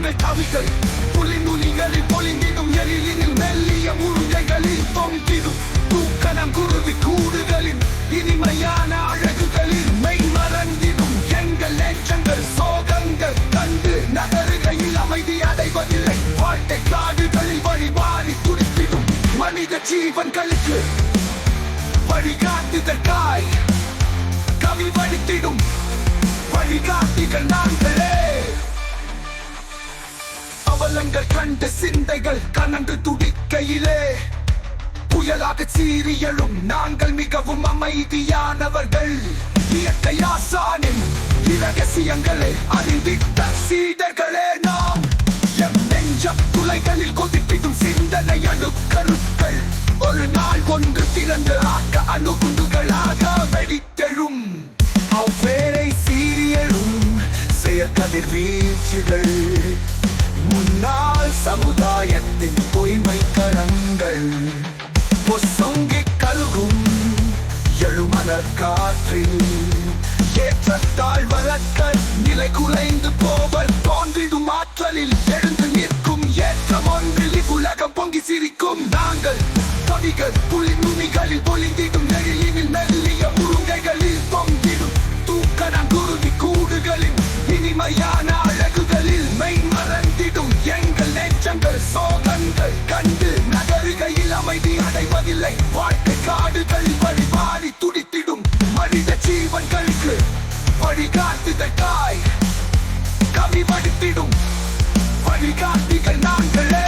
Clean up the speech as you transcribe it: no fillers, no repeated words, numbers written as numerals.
எங்கள் கவிகள் புலிநுனிகளில் பொலிந்திடும் எழிலினில் மெல்லிய முருங்கைகளில் தொங்கிடும் தூக்கணம் குருவி கூடுகளின் இனிமையான அழகுகளில் மெய் மறந்திடும் எங்கள் நெஞ்சங்கள் சோகங்கள் கண்டு நகருகையில் அமைதி அடைவதில்லை வாழ்க்கை காடுகளில் வழிபாடி துடித்திடும் மனித ஜீவன்களுக்கு வழிகாட்டுதற்காய் கவி வடித்திடும் வழிகாட்டிகள் நாங்களே. அவலங்கள் கண்ட சிந்தைகள் கனன்று துடிக்கையிலே புயலாக சீறி எழும் நாங்கள் மிகவும் அமைதியானவர்கள். இயற்கை ஆசானின் இரகசியங்களை அறிந்திட்ட சீடர்களே நாம். எம் நெஞ்ச துளைகளில் கொதிப்பிடும் சிந்தனை அணுக்கருக்கள் ஒரு நாள் ஒன்று திறந்து ஆக்க அணுகுண்டுகளாக வெடித்தெழும். அவ்வேளை சீரியலும் செயற்கதிர் வீழ்ச்சிகள் முன்னாள் சமுதாயத்தின் பொய்மை கரங்கள் பொசொங்கி கழுகும் எழுமலர் காற்றில் ஏற்றத்தாழ் வளர்க்க நிலை குலைந்து போவல் தோன்றிடும் ஆற்றலில் எழுந்து நிற்கும் ஏற்றம் ஒன்றில் உலகம் பொங்கி சிரிக்கும் நாங்கள் கவிகள் புலி நுனிகளில் பொலிந்திடும் நெழிலினில் மெல்லிய முருங்கைகளில் தொங்கிடும் தூக்கணம் குருவி கூடுகளின் இனிமையான அழகுகளில் மெய் மறந்திடும் எங்கள் நெஞ்சங்கள் சோகங்கள் கண்டு நகருகையில் அமைதி அடைவதில்லை வாழ்க்கை காடுகளில் வழிபாடி துடித்திடும் மனித ஜீவன்களுக்கு வழிகாட்டுதற்காய் கவி வடித்திடும் வழிகாட்டிகள் நாங்களே.